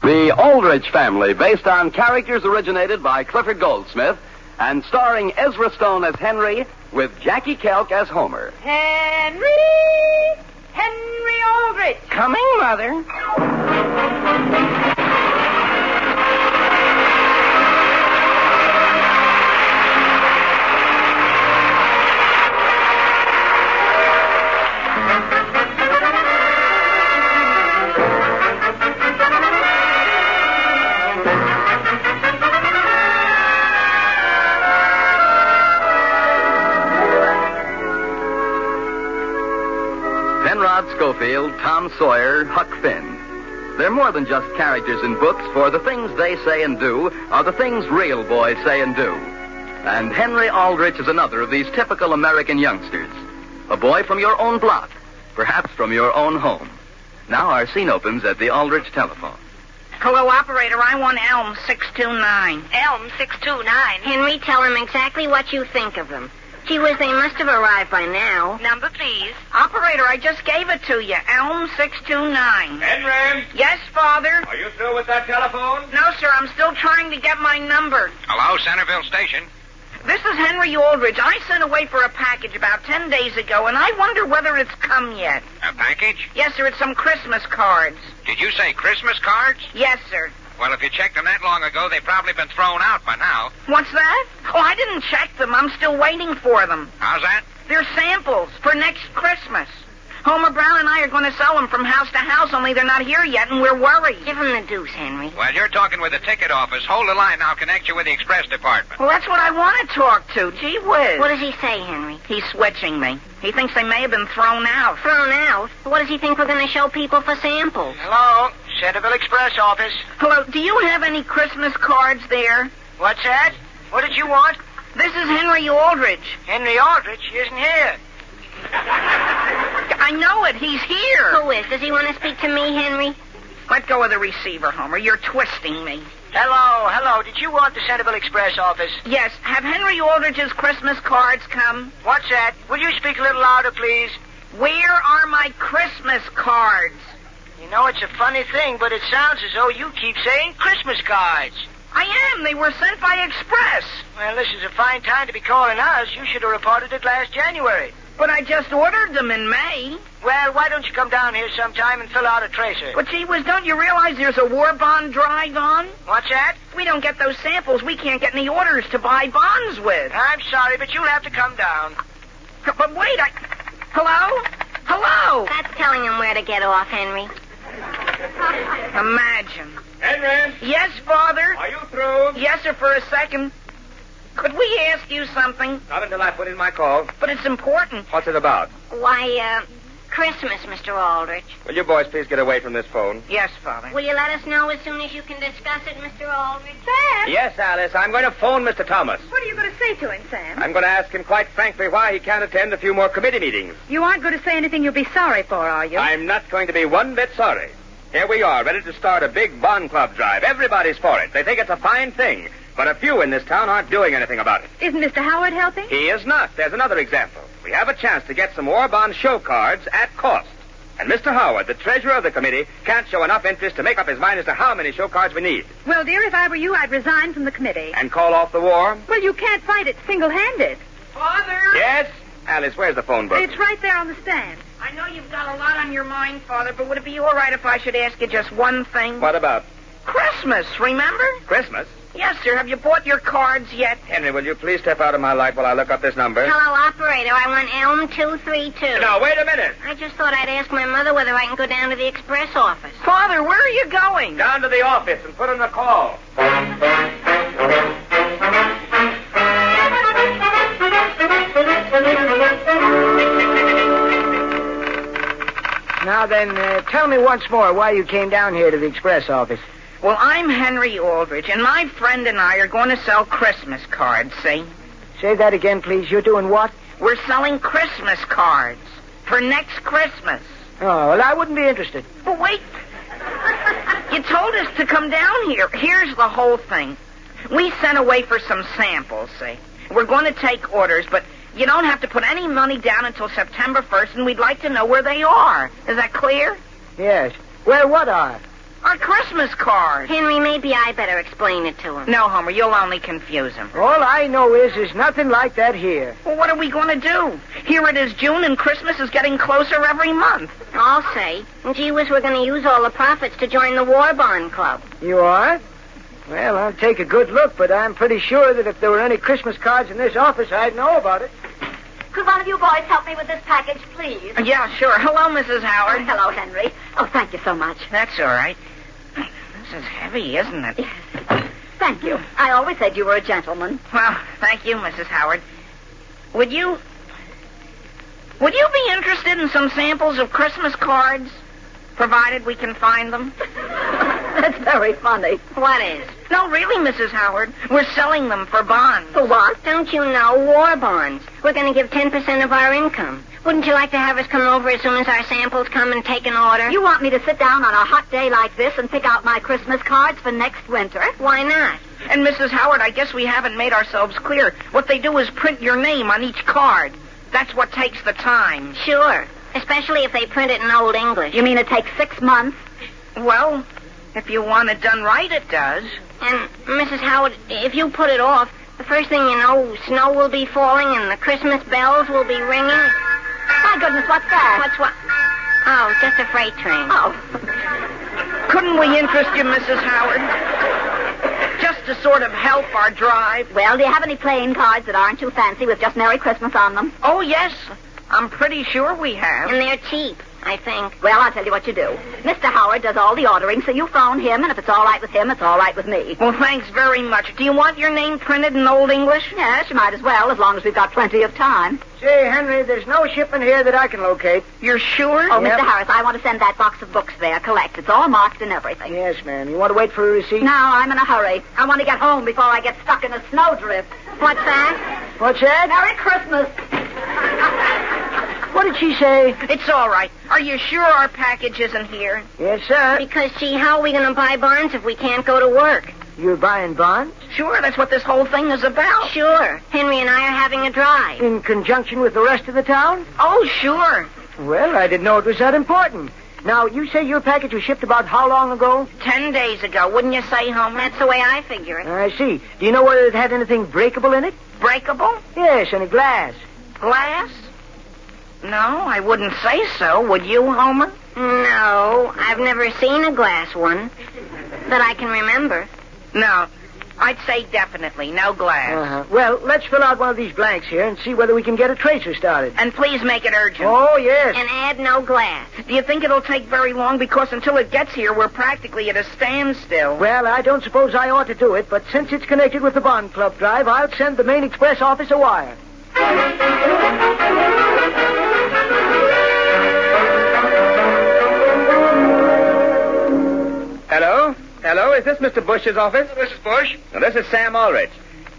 The Aldrich Family, based on characters originated by Clifford Goldsmith and starring Ezra Stone as Henry with Jackie Kelk as Homer. Henry Aldrich. Coming, Mother. Penrod Schofield, Tom Sawyer, Huck Finn. They're more than just characters in books, for the things they say and do are the things real boys say and do. And Henry Aldrich is another of these typical American youngsters. A boy from your own block, perhaps from your own home. Now our scene opens at the Aldrich telephone. Hello, operator. I want Elm 629. Elm 629. Henry, tell him exactly what you think of them. Gee whiz, they must have arrived by now. Number, please. Operator, I just gave it to you. Elm 629. Henry? Yes, Father? Are you through with that telephone? No, sir. I'm still trying to get my number. Hello, Centerville Station. This is Henry Aldrich. I sent away for a package about 10 days ago, and I wonder whether it's come yet. A package? Yes, sir. It's some Christmas cards. Did you say Christmas cards? Yes, sir. Well, if you checked them that long ago, they've probably been thrown out by now. What's that? Oh, I didn't check them. I'm still waiting for them. How's that? They're samples for next Christmas. Homer Brown and I are going to sell them from house to house, only they're not here yet, and we're worried. Give him the deuce, Henry. Well, you're talking with the ticket office. Hold the line. I'll connect you with the express department. Well, that's what I want to talk to. Gee whiz. What does he say, Henry? He's switching me. He thinks they may have been thrown out. Thrown out? What does he think we're going to show people for samples? Hello, Centerville Express office. Hello, do you have any Christmas cards there? What's that? What did you want? This is Henry Aldrich. Henry Aldrich isn't here. I know it. He's here. Who is? Does he want to speak to me, Henry? Let go of the receiver, Homer. You're twisting me. Hello. Did you want the Centerville Express office? Yes. Have Henry Aldrich's Christmas cards come? What's that? Will you speak a little louder, please? Where are my Christmas cards? You know, it's a funny thing, but it sounds as though you keep saying Christmas cards. I am. They were sent by express. Well, this is a fine time to be calling us. You should have reported it last January. But I just ordered them in May. Well, why don't you come down here sometime and fill out a tracer? But gee whiz, don't you realize there's a war bond drive on? What's that? If we don't get those samples, we can't get any orders to buy bonds with. I'm sorry, but you'll have to come down. But wait, Hello? That's telling him where to get off, Henry. Imagine. Henry? Yes, Father? Are you through? Yes, sir, for a second. Could we ask you something? Not until I put in my call. But it's important. What's it about? Why, Christmas, Mr. Aldrich. Will you boys please get away from this phone? Yes, Father. Will you let us know as soon as you can discuss it, Mr. Aldrich? Sam? Yes, Alice. I'm going to phone Mr. Thomas. What are you going to say to him, Sam? I'm going to ask him quite frankly why he can't attend a few more committee meetings. You aren't going to say anything you'll be sorry for, are you? I'm not going to be one bit sorry. Here we are, ready to start a big bond club drive. Everybody's for it. They think it's a fine thing. But a few in this town aren't doing anything about it. Isn't Mr. Howard helping? He is not. There's another example. We have a chance to get some war bond show cards at cost. And Mr. Howard, the treasurer of the committee, can't show enough interest to make up his mind as to how many show cards we need. Well, dear, if I were you, I'd resign from the committee. And call off the war? Well, you can't fight it single-handed. Father? Yes? Alice, where's the phone book? It's right there on the stand. I know you've got a lot on your mind, Father, but would it be all right if I should ask you just one thing? What about? Christmas, remember? Christmas? Yes, sir. Have you bought your cards yet? Henry, will you please step out of my light while I look up this number? Hello, operator. I want Elm 232. No, wait a minute. I just thought I'd ask my mother whether I can go down to the express office. Father, where are you going? Down to the office and put in a call. Now then, tell me once more why you came down here to the express office. Well, I'm Henry Aldrich, and my friend and I are going to sell Christmas cards, see? Say that again, please. You're doing what? We're selling Christmas cards for next Christmas. Oh, well, I wouldn't be interested. But wait. You told us to come down here. Here's the whole thing. We sent away for some samples, see? We're going to take orders, but you don't have to put any money down until September 1st, and we'd like to know where they are. Is that clear? Yes. Where what are? Our Christmas card. Henry, maybe I better explain it to him. No, Homer, you'll only confuse him. All I know is there's nothing like that here. Well, what are we going to do? Here it is June, and Christmas is getting closer every month. I'll say. Gee whiz, we're going to use all the profits to join the War Bond Club. You are? Well, I'll take a good look, but I'm pretty sure that if there were any Christmas cards in this office, I'd know about it. Could one of you boys help me with this package, please? Yeah, sure. Hello, Mrs. Howard. Hello, Henry. Oh, thank you so much. That's all right. This is heavy, isn't it? Thank you. I always said you were a gentleman. Well, thank you, Mrs. Howard. Would you be interested in some samples of Christmas cards, provided we can find them? That's very funny. What is? No, really, Mrs. Howard. We're selling them for bonds. For what? Don't you know? War bonds. We're going to give 10% of our income. Wouldn't you like to have us come over as soon as our samples come and take an order? You want me to sit down on a hot day like this and pick out my Christmas cards for next winter? Why not? And, Mrs. Howard, I guess we haven't made ourselves clear. What they do is print your name on each card. That's what takes the time. Sure. Especially if they print it in Old English. You mean it takes 6 months? Well, if you want it done right, it does. And, Mrs. Howard, if you put it off, the first thing you know, snow will be falling and the Christmas bells will be ringing. My goodness, what's that? What's what? Oh, just a freight train. Oh. Couldn't we interest you, Mrs. Howard? Just to sort of help our drive. Well, do you have any playing cards that aren't too fancy with just Merry Christmas on them? Oh, yes. I'm pretty sure we have. And they're cheap, I think. Well, I'll tell you what you do. Mr. Howard does all the ordering, so you phone him, and if it's all right with him, it's all right with me. Well, thanks very much. Do you want your name printed in Old English? Yes, you might as well, as long as we've got plenty of time. Say, Henry, there's no shipment here that I can locate. You're sure? Oh, Yep. Mr. Harris, I want to send that box of books there, collect. It's all marked and everything. Yes, ma'am. You want to wait for a receipt? No, I'm in a hurry. I want to get home before I get stuck in a snowdrift. What's that? What's that? Merry Christmas. What did she say? It's all right. Are you sure our package isn't here? Yes, sir. Because, gee, how are we going to buy bonds if we can't go to work? You're buying bonds? Sure, that's what this whole thing is about. Sure. Henry and I are having a drive. In conjunction with the rest of the town? Oh, sure. Well, I didn't know it was that important. Now, you say your package was shipped about how long ago? 10 days ago, wouldn't you say, Homer? That's the way I figure it. I see. Do you know whether it had anything breakable in it? Breakable? Yes, any glass. Glass? No, I wouldn't say so. Would you, Homer? No, I've never seen a glass one that I can remember. No. I'd say definitely no glass. Uh-huh. Well, let's fill out one of these blanks here and see whether we can get a tracer started. And please make it urgent. Oh, yes. And add no glass. Do you think it'll take very long? Because until it gets here, we're practically at a standstill. Well, I don't suppose I ought to do it, but since it's connected with the Bond Club drive, I'll send the main express office a wire. Hello? Hello, is this Mr. Bush's office? Mrs. Bush? Now, this is Sam Aldrich.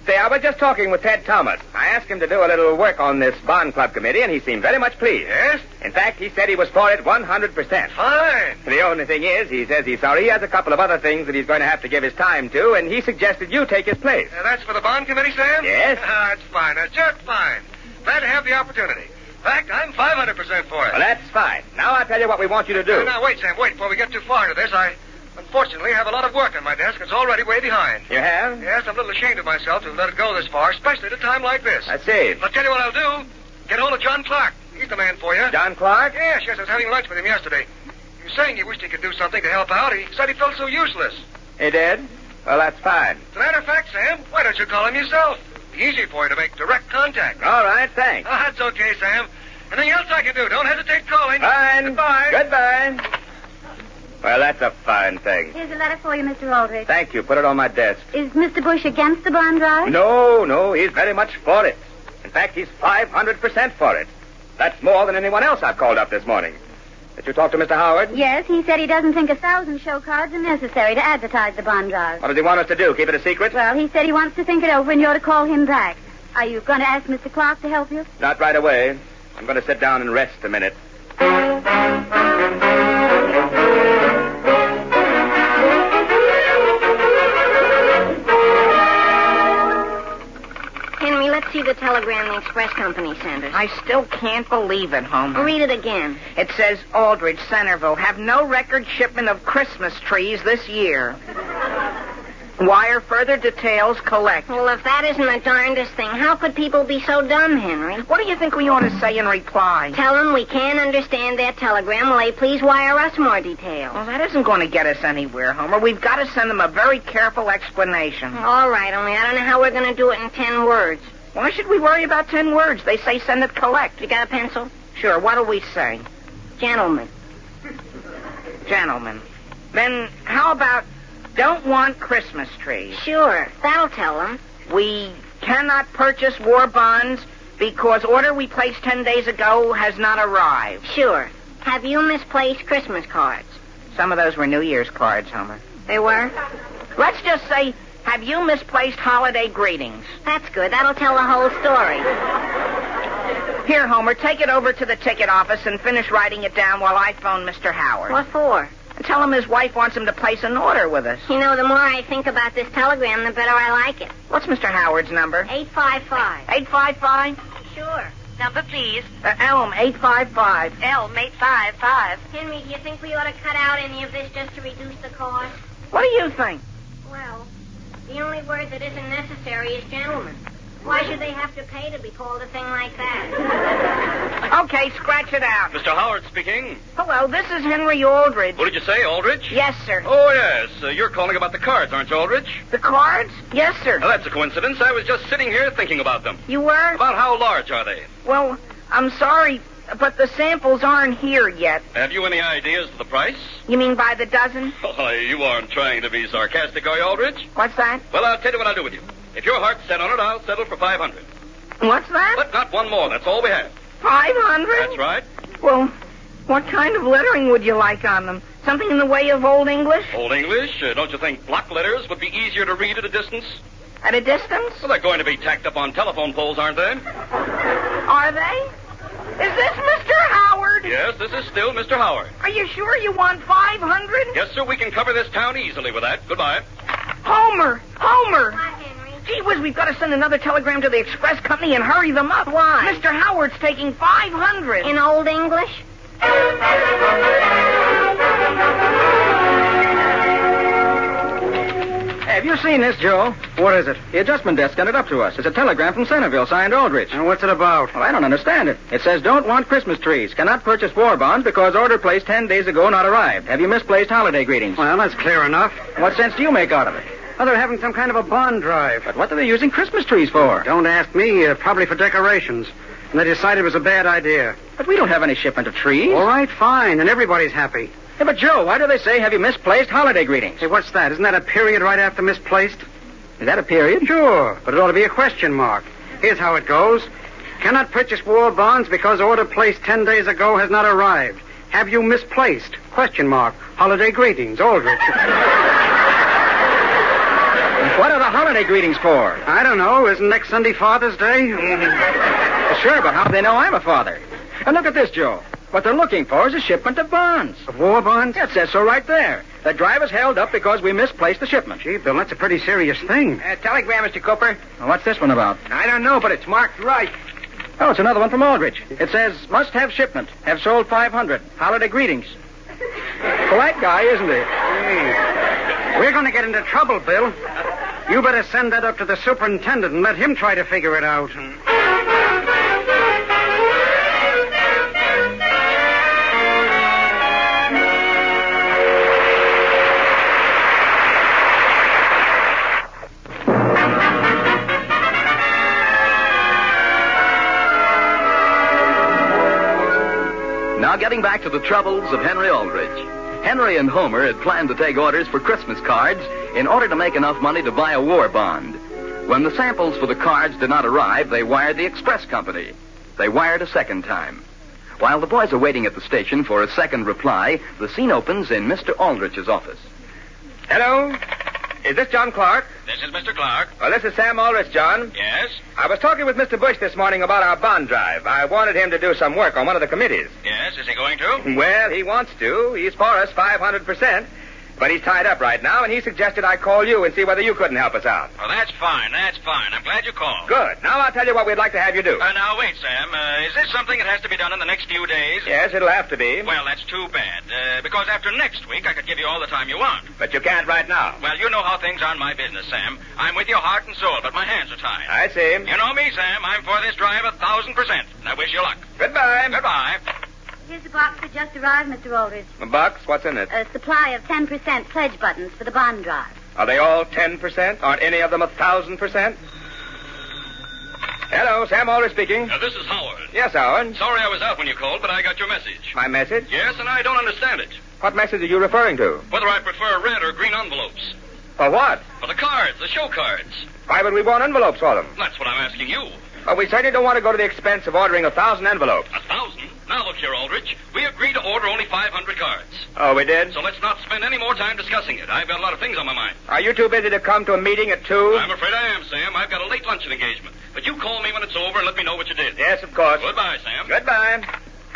Say, I was just talking with Ted Thomas. I asked him to do a little work on this Bond Club committee, and he seemed very much pleased. Yes? In fact, he said he was for it 100%. Fine. The only thing is, he says he's sorry he has a couple of other things that he's going to have to give his time to, and he suggested you take his place. That's for the bond committee, Sam? Yes. That's fine. That's just fine. Glad to have the opportunity. In fact, I'm 500% for it. Well, that's fine. Now I'll tell you what we want you to do. Now, wait, Sam, wait. Before we get too far into this, I unfortunately have a lot of work on my desk. It's already way behind. You have? Yes, I'm a little ashamed of myself to have let it go this far, especially at a time like this. I see. I'll tell you what I'll do. Get hold of John Clark. He's the man for you. John Clark? Yes, I was having lunch with him yesterday. He was saying he wished he could do something to help out. He said he felt so useless. He did? Well, that's fine. As a matter of fact, Sam, why don't you call him yourself? It'd be easy for you to make direct contact. All right, thanks. Oh, that's okay, Sam. Anything else I can do? Don't hesitate calling. Fine. Goodbye. Goodbye. Well, that's a fine thing. Here's a letter for you, Mr. Aldrich. Thank you. Put it on my desk. Is Mr. Bush against the bond drive? No, he's very much for it. In fact, he's 500% for it. That's more than anyone else I've called up this morning. Did you talk to Mr. Howard? Yes, he said he doesn't think 1,000 show cards are necessary to advertise the bond drive. What does he want us to do? Keep it a secret? Well, he said he wants to think it over and you're to call him back. Are you going to ask Mr. Clark to help you? Not right away. I'm going to sit down and rest a minute. Henry, let's see the telegram the express company sent us. I still can't believe it, Homer. Read it again. It says, Aldrich, Centerville, have no record shipment of Christmas trees this year. Wire further details collect. Well, if that isn't the darndest thing, how could people be so dumb, Henry? What do you think we ought to say in reply? Tell them we can't understand their telegram. Will they please wire us more details? Well, that isn't going to get us anywhere, Homer. We've got to send them a very careful explanation. All right, only I don't know how we're going to do it in 10 words. Why should we worry about 10 words? They say send it collect. You got a pencil? Sure, what'll we say? Gentlemen. Gentlemen. Then how about don't want Christmas trees? Sure, that'll tell them. We cannot purchase war bonds because order we placed 10 days ago has not arrived. Sure. Have you misplaced Christmas cards? Some of those were New Year's cards, Homer. They were? Let's just say, have you misplaced holiday greetings? That's good. That'll tell the whole story. Here, Homer, take it over to the ticket office and finish writing it down while I phone Mr. Howard. What for? And tell him his wife wants him to place an order with us. You know, the more I think about this telegram, the better I like it. What's Mr. Howard's number? 855. 855? Sure. Number, please. Elm, 855. Elm, 855. Henry, do you think we ought to cut out any of this just to reduce the cost? What do you think? Well, the only word that isn't necessary is gentlemen. Why should they have to pay to be called a thing like that? Okay, scratch it out. Mr. Howard speaking. Hello, this is Henry Aldrich. What did you say, Aldrich? Yes, sir. Oh, yes. You're calling about the cards, aren't you, Aldrich? The cards? Yes, sir. Well, that's a coincidence. I was just sitting here thinking about them. You were? About how large are they? Well, I'm sorry, but the samples aren't here yet. Have you any ideas of the price? You mean by the dozen? Oh, you aren't trying to be sarcastic, are you, Aldrich? What's that? Well, I'll tell you what I'll do with you. If your heart's set on it, I'll settle for $500. What's that? But not one more. That's all we have. 500? That's right. Well, what kind of lettering would you like on them? Something in the way of Old English? Old English? Don't you think block letters would be easier to read at a distance? At a distance? Well, they're going to be tacked up on telephone poles, aren't they? Are they? Is this Mr. Howard? Yes, this is still Mr. Howard. Are you sure you want 500? Yes, sir, we can cover this town easily with that. Goodbye. Homer! Homer! Hi, Henry. Gee whiz, we've got to send another telegram to the express company and hurry them up. Why? Mr. Howard's taking 500. In Old English? Have you seen this, Joe? What is it? The adjustment desk sent it up to us. It's a telegram from Centerville, signed Aldrich. And what's it about? Well, I don't understand it. It says, don't want Christmas trees. Cannot purchase war bonds because order placed 10 days ago not arrived. Have you misplaced holiday greetings? Well, that's clear enough. What sense do you make out of it? Well, they're having some kind of a bond drive. But what are they using Christmas trees for? Don't ask me. Probably for decorations. And they decided it was a bad idea. But we don't have any shipment of trees. All right, fine. And everybody's happy. Yeah, but Joe, why do they say, have you misplaced holiday greetings? Hey, what's that? Isn't that a period right after misplaced? Is that a period? Sure, but it ought to be a question mark. Here's how it goes. Cannot purchase war bonds because order placed 10 days ago has not arrived. Have you misplaced? Question mark. Holiday greetings, Aldrich. What are the holiday greetings for? I don't know. Isn't next Sunday Father's Day? Sure, but how do they know I'm a father? And look at this, Joe. What they're looking for is a shipment of bonds. Of war bonds? Yeah, it says so right there. The driver's held up because we misplaced the shipment. Gee, Bill, that's a pretty serious thing. Telegram, Mr. Cooper. Well, what's this one about? I don't know, but it's marked right. Oh, it's another one from Aldrich. It says, must have shipment. Have sold 500. Holiday greetings. Polite guy, isn't he? Hey, we're going to get into trouble, Bill. You better send that up to the superintendent and let him try to figure it out. Now getting back to the troubles of Henry Aldrich. Henry and Homer had planned to take orders for Christmas cards in order to make enough money to buy a war bond. When the samples for the cards did not arrive, they wired the express company. They wired a second time. While the boys are waiting at the station for a second reply, the scene opens in Mr. Aldrich's office. Hello? Is this John Clark? This is Mr. Clark. Well, this is Sam Aldrich, John. Yes? I was talking with Mr. Bush this morning about our bond drive. I wanted him to do some work on one of the committees. Yes, is he going to? Well, he wants to. He's for us 500%. But he's tied up right now, and he suggested I call you and see whether you couldn't help us out. Well, that's fine. I'm glad you called. Good. Now I'll tell you what we'd like to have you do. Now, wait, Sam. Is this something that has to be done in the next few days? Yes, it'll have to be. Well, that's too bad. Because after next week, I could give you all the time you want. But you can't right now. Well, you know how things are in my business, Sam. I'm with you heart and soul, but my hands are tied. I see. You know me, Sam. I'm for this drive 1,000%. And I wish you luck. Goodbye. Goodbye. Here's the box that just arrived, Mr. Aldrich. A box? What's in it? A supply of 10% pledge buttons for the bond drive. Are they all 10%? Aren't any of them 1,000%? Hello, Sam Aldrich speaking. This is Howard. Yes, Howard. Sorry I was out when you called, but I got your message. My message? Yes, and I don't understand it. What message are you referring to? Whether I prefer red or green envelopes. For what? For the cards, the show cards. Why would we want envelopes for them? That's what I'm asking you. Well, we certainly don't want to go to the expense of ordering 1,000 envelopes. 1,000? Now look here, Aldrich. We agreed to order only 500 cards. Oh, we did? So let's not spend any more time discussing it. I've got a lot of things on my mind. Are you too busy to come to a meeting at 2? I'm afraid I am, Sam. I've got a late luncheon engagement. But you call me when it's over and let me know what you did. Yes, of course. Goodbye, Sam. Goodbye.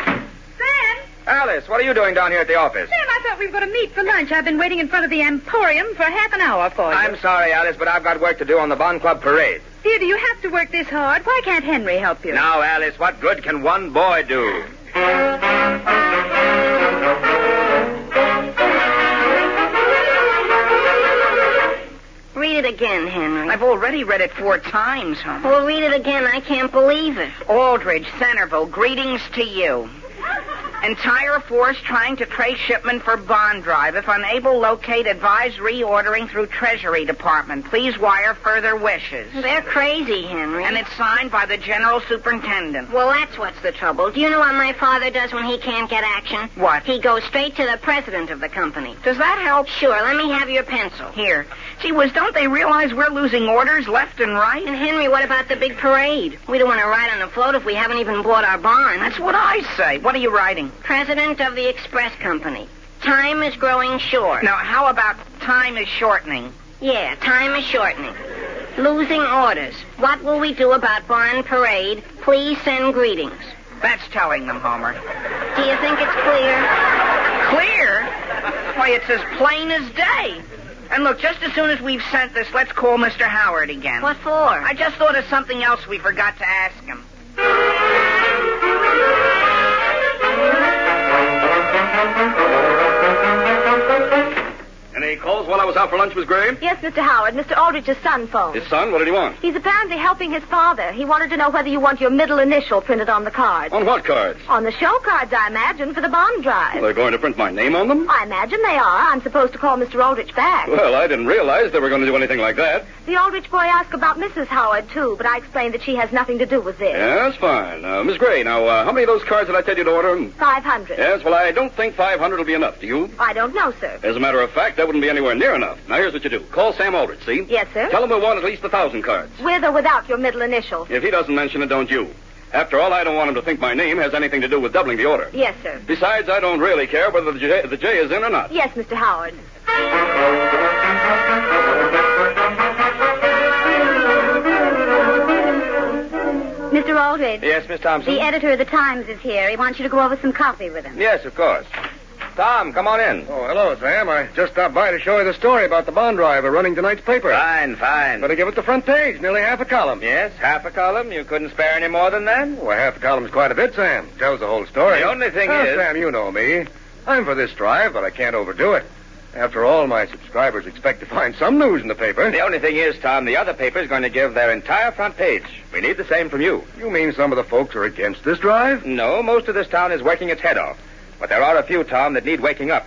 Sam? Alice, what are you doing down here at the office? Sam, I thought we were going to meet for lunch. I've been waiting in front of the Emporium for half an hour for you. I'm sorry, Alice, but I've got work to do on the Bond Club parade. Dear, do you have to work this hard? Why can't Henry help you? Now, Alice, what good can one boy do? Read it again, Henry. I've already read it 4 times, Homer. Well, read it again. I can't believe it. Aldrich, Centerville, greetings to you. Entire force trying to trace shipment for bond drive. If unable, locate, advise reordering through Treasury Department. Please wire further wishes. They're crazy, Henry. And it's signed by the General Superintendent. Well, that's what's the trouble. Do you know what my father does when he can't get action? What? He goes straight to the president of the company. Does that help? Sure, let me have your pencil. Here. Gee whiz, don't they realize we're losing orders left and right? And Henry, what about the big parade? We don't want to ride on the float if we haven't even bought our bonds. That's what I say. What are you writing? President of the Express Company. Time is growing short. Now, how about time is shortening? Yeah, time is shortening. Losing orders. What will we do about bond parade? Please send greetings. That's telling them, Homer. Do you think it's clear? Clear? Why, it's as plain as day. And look, just as soon as we've sent this, let's call Mr. Howard again. What for? I just thought of something else we forgot to ask him. Any calls while I was out for lunch, Miss Gray? Yes, Mr. Howard. Mr. Aldrich's son phoned. His son? What did he want? He's apparently helping his father. He wanted to know whether you want your middle initial printed on the cards. On what cards? On the show cards, I imagine, for the bond drive. They're going to print my name on them? I imagine they are. I'm supposed to call Mr. Aldrich back. Well, I didn't realize they were going to do anything like that. The Aldrich boy asked about Mrs. Howard, too, but I explained that she has nothing to do with this. Yeah, that's fine. Miss Gray, now, how many of those cards did I tell you to order? 500. Yes, well, I don't think 500 will be enough. Do you? I don't know, sir. As a matter of fact, that wouldn't be anywhere near enough. Now, here's what you do. Call Sam Aldrich, see? Yes, sir. Tell him we want at least 1,000 cards. With or without your middle initial? If he doesn't mention it, don't you. After all, I don't want him to think my name has anything to do with doubling the order. Yes, sir. Besides, I don't really care whether the J is in or not. Yes, Mr. Howard. Mr. Aldrich. Yes, Miss Thompson? The editor of the Times is here. He wants you to go over some copy with him. Yes, of course. Tom, come on in. Oh, hello, Sam. I just stopped by to show you the story about the bond drive we're running tonight's paper. Fine. Better give it the front page, nearly half a column. Yes, half a column. You couldn't spare any more than that? Well, half a column's quite a bit, Sam. Tells the whole story. The only thing Now, is... Sam, you know me. I'm for this drive, but I can't overdo it. After all, my subscribers expect to find some news in the paper. The only thing is, Tom, the other paper's going to give their entire front page. We need the same from you. You mean some of the folks are against this drive? No, most of this town is working its head off. But there are a few, Tom, that need waking up.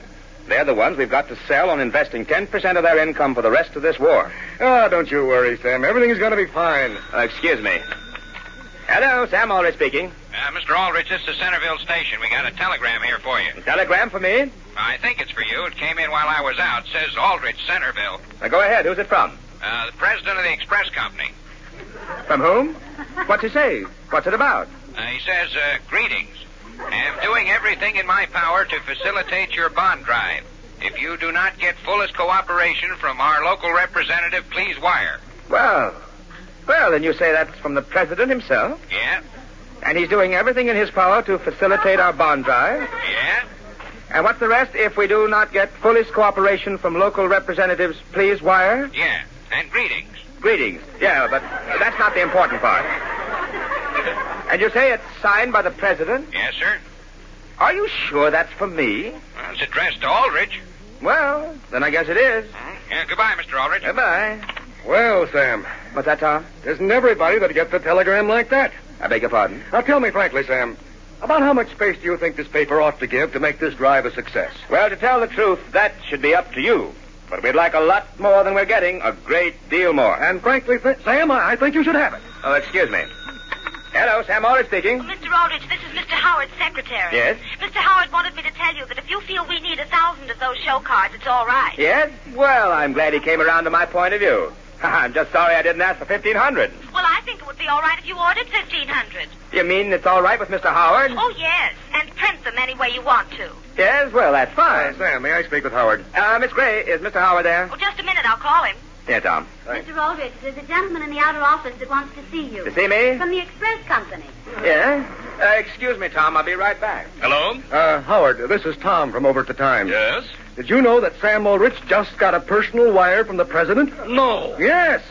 They're the ones we've got to sell on investing 10% of their income for the rest of this war. Ah, don't you worry, Sam. Everything's going to be fine. Excuse me. Hello, Sam Aldrich speaking. Mr. Aldrich, this is Centerville Station. We got a telegram here for you. A telegram for me? I think it's for you. It came in while I was out. It says Aldrich, Centerville. Go ahead. Who's it from? The president of the Express Company. From whom? What's he say? What's it about? He says, greetings. Am doing everything in my power to facilitate your bond drive. If you do not get fullest cooperation from our local representative, please wire. Well, then you say that's from the president himself? Yeah? And he's doing everything in his power to facilitate our bond drive? Yeah? And what's the rest? If we do not get fullest cooperation from local representatives, please wire. Yeah, and greetings. Greetings. Yeah, but that's not the important part. And you say it's signed by the president? Yes, sir. Are you sure that's for me? Well, it's addressed to Aldrich. Well, then I guess it is. Yeah, goodbye, Mr. Aldrich. Goodbye. Well, Sam, What's that, Tom? isn't everybody that gets a telegram like that? I beg your pardon. Now, tell me frankly, Sam, about how much space do you think this paper ought to give to make this drive a success? Well, to tell the truth, that should be up to you. But we'd like a lot more than we're getting, a great deal more. And frankly, Sam, I think you should have it. Oh, excuse me. Hello, Sam Aldrich speaking. Mr. Aldrich, this is Mr. Howard's secretary. Yes? Mr. Howard wanted me to tell you that if you feel we need 1,000 of those show cards, it's all right. Yes? Well, I'm glad he came around to my point of view. I'm just sorry I didn't ask for 1,500. Well, I think it would be all right if you ordered 1,500. You mean it's all right with Mr. Howard? Oh, yes, and print them any way you want to. Yes? Well, that's fine. Sam, may I speak with Howard? Miss Gray, is Mr. Howard there? Well, just a minute, I'll call him. Yeah, Tom. Mr. Aldrich, there's a gentleman in the outer office that wants to see you. To see me? From the express company. Yeah? Excuse me, Tom. I'll be right back. Hello? Howard, this is Tom from over at the Times. Yes? Did you know that Sam Aldrich just got a personal wire from the president? No. Yes.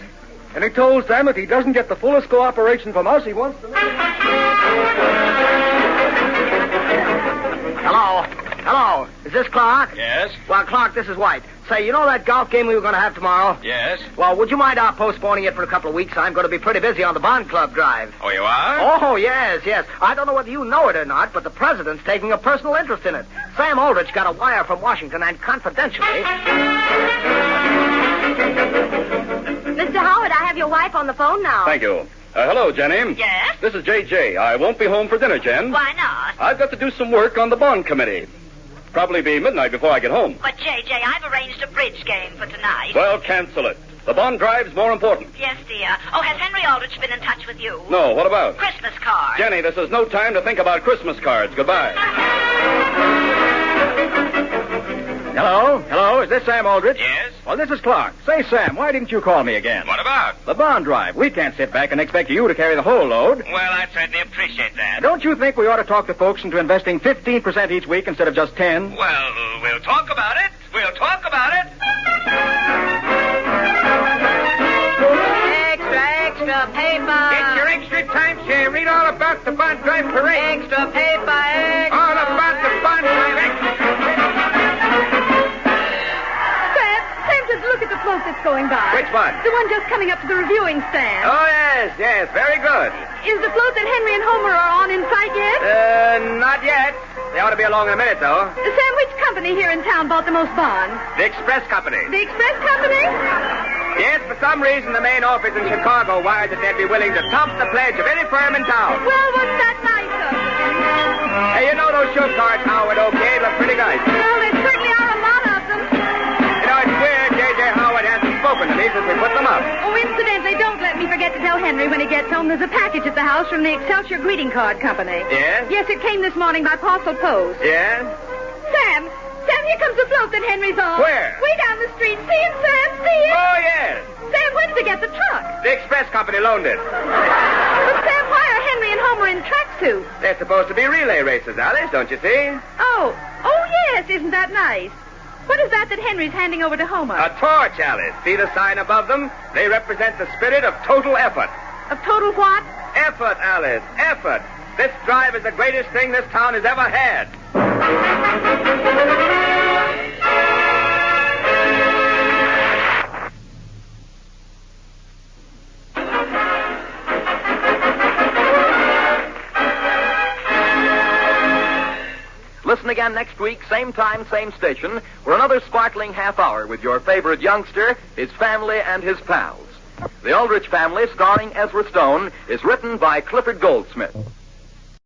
And he told Sam if he doesn't get the fullest cooperation from us, he wants to... Hello. Is this Clark? Yes? Well, Clark, this is White. Say, you know that golf game we were going to have tomorrow? Yes? Well, would you mind postponing it for a couple of weeks? I'm going to be pretty busy on the Bond Club drive. Oh, you are? Oh, yes. I don't know whether you know it or not, but the president's taking a personal interest in it. Sam Aldrich got a wire from Washington, and confidentially... Mr. Howard, I have your wife on the phone now. Thank you. Hello, Jenny. Yes? This is J.J. I won't be home for dinner, Jen. Why not? I've got to do some work on the bond committee. Probably be midnight before I get home. But, J.J., I've arranged a bridge game for tonight. Well, cancel it. The bond drive's more important. Yes, dear. Oh, has Henry Aldrich been in touch with you? No, what about? Christmas cards. Jenny, this is no time to think about Christmas cards. Goodbye. Hello? Is this Sam Aldrich? Yes? Well, this is Clark. Say, Sam, why didn't you call me again? What about? The bond drive. We can't sit back and expect you to carry the whole load. Well, I'd certainly appreciate that. Don't you think we ought to talk to folks into investing 15% each week instead of just 10? Well, we'll talk about it. Extra paper. Get your extra timeshare. Read all about the Bond Drive Parade. Extra paper. All about the Bond Drive. Sam, just look at the float that's going by. Which one? The one just coming up to the reviewing stand. Oh, yes. Very good. Is the float that Henry and Homer are on in sight yet? Not yet. They ought to be along in a minute, though. Sam, which company here in town bought the most bonds? The Express Company. The Express Company? Yes, for some reason, the main office in Chicago wired that they'd be willing to top the pledge of any firm in town. Well, what's that nice of them? Hey, you know those show cards, Howard, okay? Look pretty nice. Well, there certainly are a lot of them. You know, it's weird J.J. Howard hasn't spoken to me since we put them up. Oh, incidentally, don't let me forget to tell Henry when he gets home there's a package at the house from the Excelsior Greeting Card Company. Yes? Yes, it came this morning by parcel post. Yes? Sam, here comes the float that Henry's on. Where? Way down the street. See it, Sam? See it? Oh, yes. Sam, when did they get the truck? The Express Company loaned it. But Sam, why are Henry and Homer in tracksuits? They're supposed to be relay races, Alice, don't you see? Oh, yes, isn't that nice? What is that Henry's handing over to Homer? A torch, Alice. See the sign above them? They represent the spirit of total effort. Of total what? Effort, Alice. Effort. This drive is the greatest thing this town has ever had. Listen again next week, same time, same station, for another sparkling half hour with your favorite youngster, his family, and his pals. The Aldrich Family, starring Ezra Stone, is written by Clifford Goldsmith.